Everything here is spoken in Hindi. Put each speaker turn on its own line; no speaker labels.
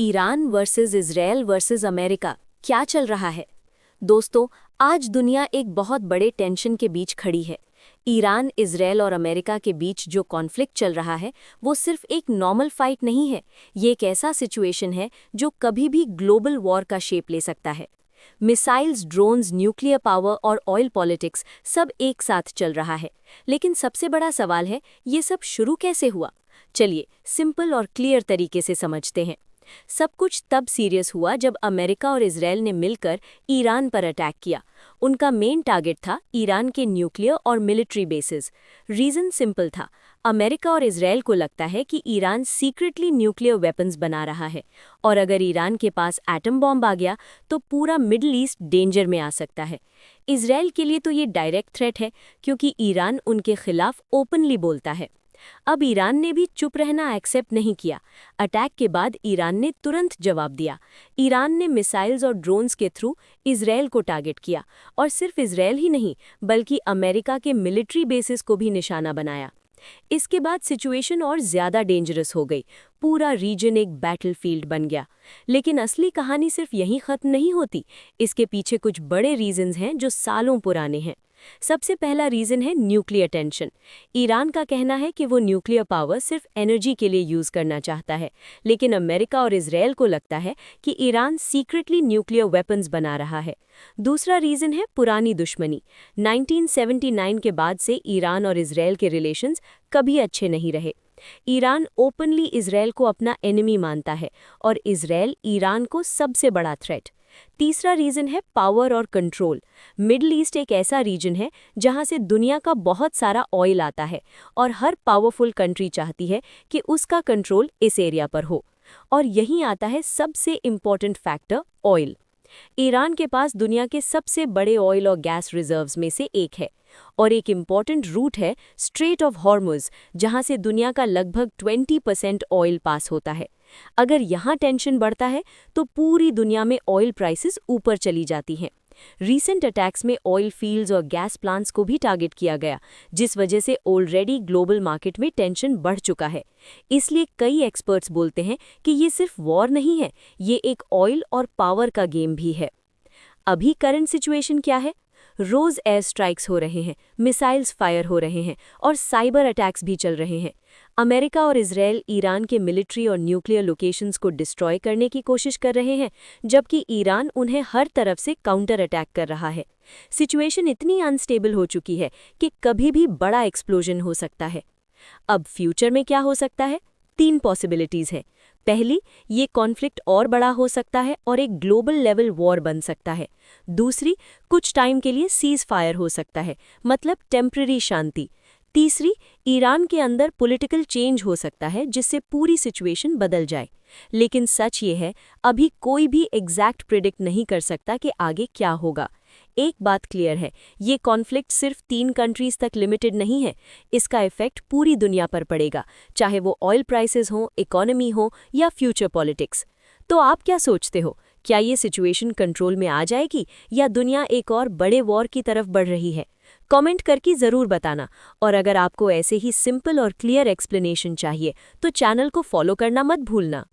Iran versus Israel versus America क्या चल रहा है। दोस्तों, आज दुनिया एक बहुत बड़े टेंशन के बीच खड़ी है। ईरान, इजरायल और अमेरिका के बीच जो कॉन्फ्लिक्ट चल रहा है वो सिर्फ एक नॉर्मल फाइट नहीं है। ये एक ऐसा सिचुएशन है जो कभी भी ग्लोबल वॉर का शेप ले सकता है। मिसाइल्स, ड्रोन्स, न्यूक्लियर पावर और ऑयल पॉलिटिक्स सब एक साथ चल रहा है। लेकिन सबसे बड़ा सवाल है, ये सब शुरू कैसे हुआ। चलिए सिंपल और क्लियर तरीके से समझते हैं। सब कुछ तब सीरियस हुआ जब अमेरिका और इजरायल ने मिलकर ईरान पर अटैक किया। उनका मेन टारगेट था ईरान के न्यूक्लियर और मिलिट्री बेसिस। रीज़न सिंपल था, अमेरिका और इजरायल को लगता है कि ईरान सीक्रेटली न्यूक्लियर वेपन्स बना रहा है और अगर ईरान के पास एटम बॉम्ब आ गया तो पूरा मिडिल ईस्ट डेंजर में आ सकता है। इजरायल के लिए तो ये डायरेक्ट थ्रेट है क्योंकि ईरान उनके खिलाफ ओपनली बोलता है। अब ईरान ने भी चुप रहना एक्सेप्ट नहीं किया। अटैक के बाद ईरान ने तुरंत जवाब दिया। ईरान ने मिसाइल्स और ड्रोन्स के थ्रू इजरायल को टारगेट किया और सिर्फ इजरायल ही नहीं बल्कि अमेरिका के मिलिट्री बेसिस को भी निशाना बनाया। इसके बाद सिचुएशन और ज़्यादा डेंजरस हो गई। पूरा रीजन एक बैटलफील्ड बन गया। लेकिन असली कहानी सिर्फ यहीं ख़त्म नहीं होती। इसके पीछे कुछ बड़े रीजंस हैं जो सालों पुराने हैं। सबसे पहला रीज़न है न्यूक्लियर टेंशन। ईरान का कहना है कि वो न्यूक्लियर पावर सिर्फ एनर्जी के लिए यूज़ करना चाहता है, लेकिन अमेरिका और इजरायल को लगता है कि ईरान सीक्रेटली न्यूक्लियर वेपन्स बना रहा है। दूसरा रीज़न है पुरानी दुश्मनी। 1979 के बाद से ईरान और इजरायल के रिलेशंस कभी अच्छे नहीं रहे। ईरान ओपनली इजरायल को अपना एनिमी मानता है और इजरायल ईरान को सबसे बड़ा थ्रेट। तीसरा रीज़न है पावर और कंट्रोल। मिडिल ईस्ट एक ऐसा रीजन है जहां से दुनिया का बहुत सारा ऑयल आता है और हर पावरफुल कंट्री चाहती है कि उसका कंट्रोल इस एरिया पर हो। और यहीं आता है सबसे इम्पॉर्टेंट फैक्टर, ऑयल। ईरान के पास दुनिया के सबसे बड़े ऑयल और गैस रिजर्व्स में से एक है और एक इम्पॉर्टेंट रूट है स्ट्रेट ऑफ हॉर्मुज़, जहां से दुनिया का लगभग 20% ऑयल पास होता है। अगर यहाँ टेंशन बढ़ता है तो पूरी दुनिया में ऑयल प्राइसेस ऊपर चली जाती हैं। रीसेंट अटैक्स में ऑयल फील्ड्स और गैस प्लांट्स को भी टारगेट किया गया, जिस वजह से ऑलरेडी ग्लोबल मार्केट में टेंशन बढ़ चुका है। इसलिए कई एक्सपर्ट्स बोलते हैं कि ये सिर्फ वॉर नहीं है, ये एक ऑयल और पावर का गेम भी है। अभी करंट सिचुएशन क्या है? रोज एयर स्ट्राइक्स हो रहे हैं, मिसाइल्स फायर हो रहे हैं और साइबर अटैक्स भी चल रहे हैं। अमेरिका और इजरायल ईरान के मिलिट्री और न्यूक्लियर लोकेशंस को डिस्ट्रॉय करने की कोशिश कर रहे हैं, जबकि ईरान उन्हें हर तरफ से काउंटर अटैक कर रहा है। सिचुएशन इतनी अनस्टेबल हो चुकी है कि कभी भी बड़ा एक्सप्लोजन हो सकता है। अब फ्यूचर में क्या हो सकता है? 3 पॉसिबिलिटीज़ है। पहली, ये कॉन्फ्लिक्ट और बड़ा हो सकता है और एक ग्लोबल लेवल वॉर बन सकता है। दूसरी, कुछ टाइम के लिए सीज फायर हो सकता है, मतलब टेम्पररी शांति। तीसरी, ईरान के अंदर पॉलिटिकल चेंज हो सकता है जिससे पूरी सिचुएशन बदल जाए। लेकिन सच ये है, अभी कोई भी एग्जैक्ट प्रिडिक्ट नहीं कर सकता कि आगे क्या होगा। एक बात क्लियर है, ये कॉन्फ्लिक्ट सिर्फ 3 कंट्रीज तक लिमिटेड नहीं है। इसका इफेक्ट पूरी दुनिया पर पड़ेगा, चाहे वो ऑयल प्राइसेस हो, इकोनॉमी हो या फ्यूचर पॉलिटिक्स। तो आप क्या सोचते हो, क्या ये सिचुएशन कंट्रोल में आ जाएगी या दुनिया एक और बड़े वॉर की तरफ बढ़ रही है? कमेंट करके ज़रूर बताना। और अगर आपको ऐसे ही सिंपल और क्लियर एक्सप्लेनेशन चाहिए तो चैनल को फॉलो करना मत भूलना।